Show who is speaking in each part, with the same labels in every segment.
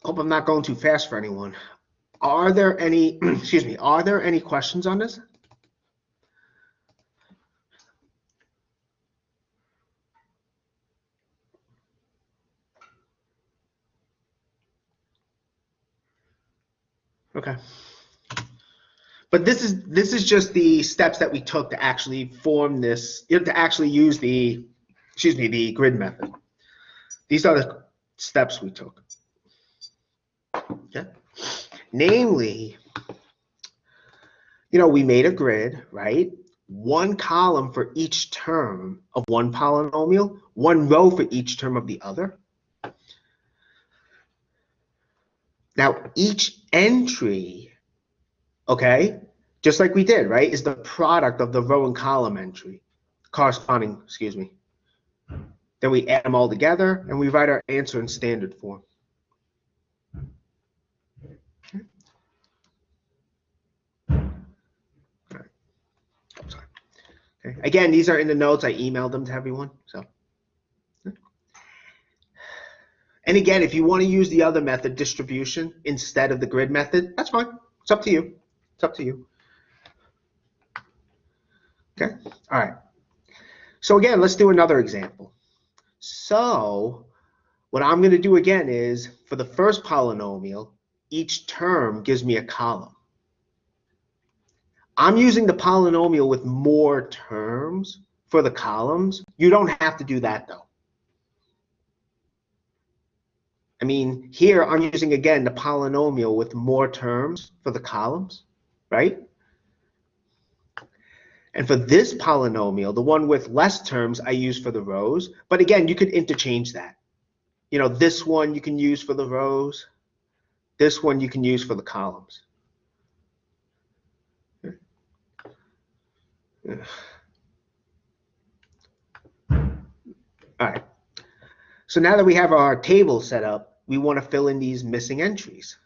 Speaker 1: Hope I'm not going too fast for anyone. Are there any, excuse me, are there any questions on this? Okay. But this is just the steps that we took to actually form this, to actually use the, excuse me, the grid method. These are the steps we took. Okay. Namely, we made a grid, right? One column for each term of one polynomial, one row for each term of the other. Now, each entry, okay, just like we did, right, is the product of the row and column entry, corresponding, excuse me. Then we add them all together and we write our answer in standard form. Okay. Again, these are in the notes. I emailed them to everyone. So, and again, if you want to use the other method, distribution, instead of the grid method, that's fine. It's up to you. It's up to you. Okay. All right. So again, let's do another example. So what I'm going to do again is, for the first polynomial, each term gives me a column. I'm using the polynomial with more terms for the columns. You don't have to do that though. I mean, here I'm using again the polynomial with more terms for the columns, right? And for this polynomial, the one with less terms I use for the rows. But again, you could interchange that. This one you can use for the rows. This one you can use for the columns. All right. So now that we have our table set up, we want to fill in these missing entries,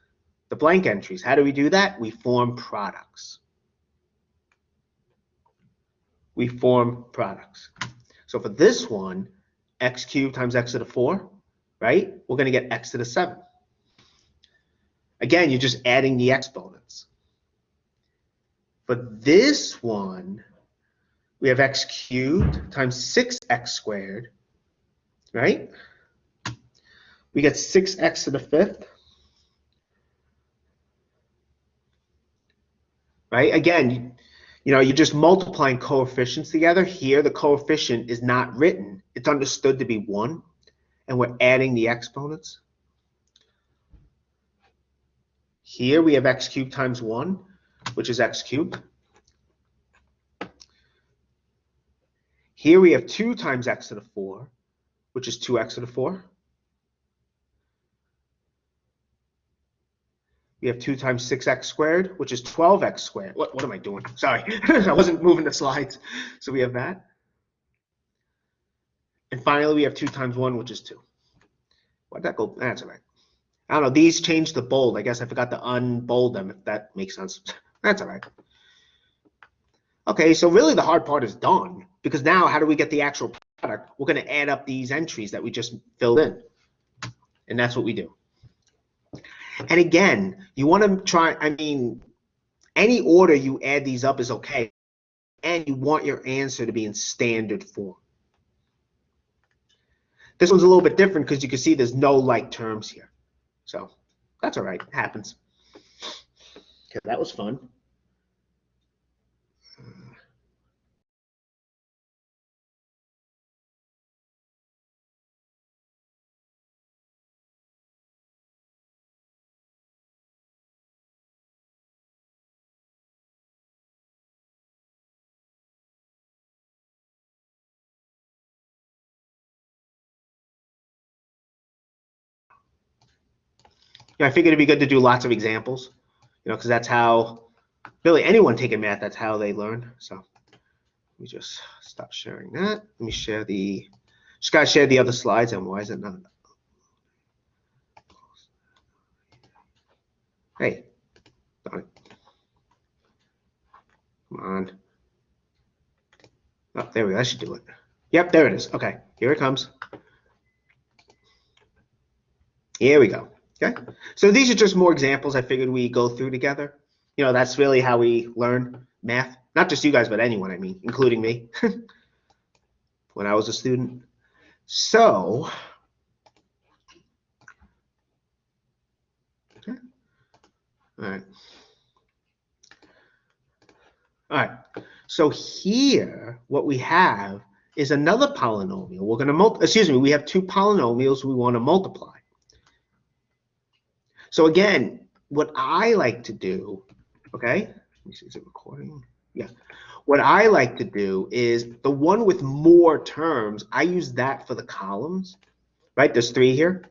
Speaker 1: the blank entries. How do we do that? We form products. We form products. So for this one, x cubed times x to the 4, right? We're going to get x to the 7. Again, you're just adding the exponents. But this one, we have x cubed times 6x squared, right? We get 6x to the 5th. Right? Again, you're just multiplying coefficients together. Here, the coefficient is not written. It's understood to be 1, and we're adding the exponents. Here, we have x cubed times 1, which is x cubed. Here, we have 2 times x to the 4, which is 2x to the 4. We have 2 times 6x squared, which is 12x squared. What am I doing? Sorry, I wasn't moving the slides. So we have that. And finally, we have 2 times 1, which is 2. Why'd that go? That's all right. I don't know. These changed the bold. I guess I forgot to unbold them, if that makes sense. That's all right. Okay, so really the hard part is done, because now how do we get the actual product? We're going to add up these entries that we just filled in. And that's what we do. And again, you want to try, any order you add these up is okay. And you want your answer to be in standard form. This one's a little bit different because you can see there's no like terms here. So that's all right. It happens. Okay, that was fun. I figured it'd be good to do lots of examples, because that's how, really anyone taking math, that's how they learn. So let me just stop sharing that. Let me share just gotta share the other slides, and why is it not? Hey, darn it. Come on. Oh, there we go. That should do it. Yep, there it is. Okay, here it comes. Here we go. Okay, so these are just more examples I figured we go through together. You know, that's really how we learn math. Not just you guys, but anyone, I mean, including me, when I was a student. So, okay. All right. All right. So here, what we have is another polynomial. We're going to excuse me, we have two polynomials we want to multiply. So again, what I like to do, okay, let me see, is it recording? Yeah. What I like to do is the one with more terms, I use that for the columns, right? There's 3 here.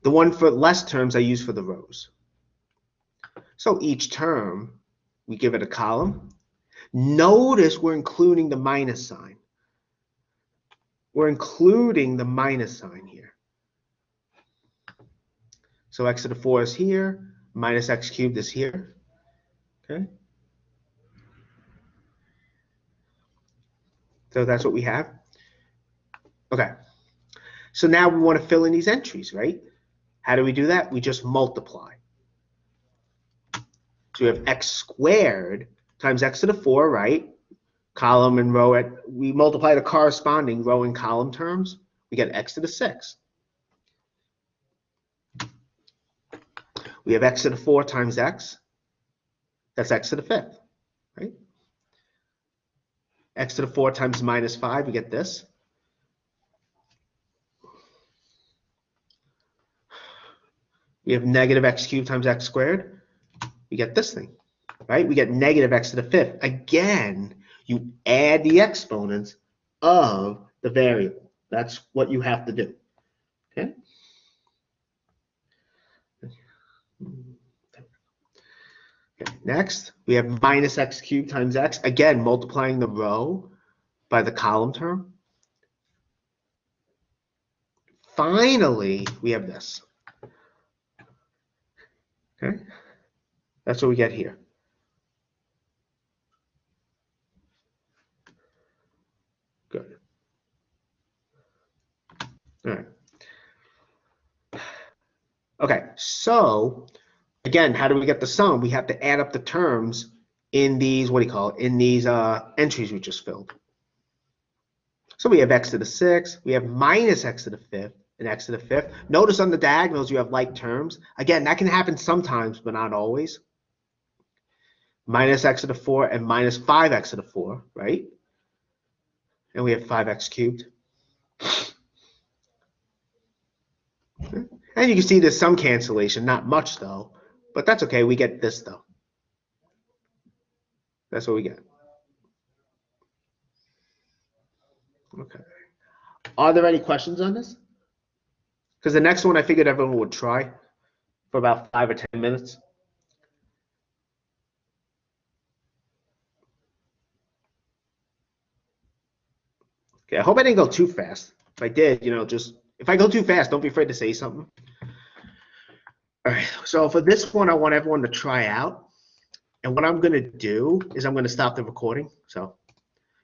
Speaker 1: The one for less terms I use for the rows. So each term, we give it a column. Notice we're including the minus sign. We're including the minus sign here. So x to the 4 is here, minus x cubed is here. Okay. So that's what we have. Okay. So now we want to fill in these entries, right? How do we do that? We just multiply. So we have x squared times x to the 4, right? Column and row, we multiply the corresponding row and column terms. We get x to the 6. We have x to the 4 times x. That's x to the 5th, right? X to the 4 times minus 5, we get this. We have negative x cubed times x squared. We get this thing, right? We get negative x to the 5th. Again, you add the exponents of the variable. That's what you have to do, okay? Okay, next, we have minus x cubed times x. Again, multiplying the row by the column term. Finally, we have this. Okay, that's what we get here. Good. All right. Okay, so again, how do we get the sum? We have to add up the terms in these, what do you call it, in these entries we just filled. So we have x to the 6, we have minus x to the 5th, and x to the 5th. Notice on the diagonals you have like terms. Again, that can happen sometimes, but not always. Minus x to the 4 and minus 5x to the 4, right? And we have 5x cubed. Okay. And you can see there's some cancellation, not much though, but that's okay. We get this though. That's what we get. Okay. Are there any questions on this? Because the next one I figured everyone would try for about 5 or 10 minutes. Okay, I hope I didn't go too fast. If I did, you know, just if I go too fast, don't be afraid to say something. All right, so for this one, I want everyone to try out. And what I'm going to do is I'm going to stop the recording. So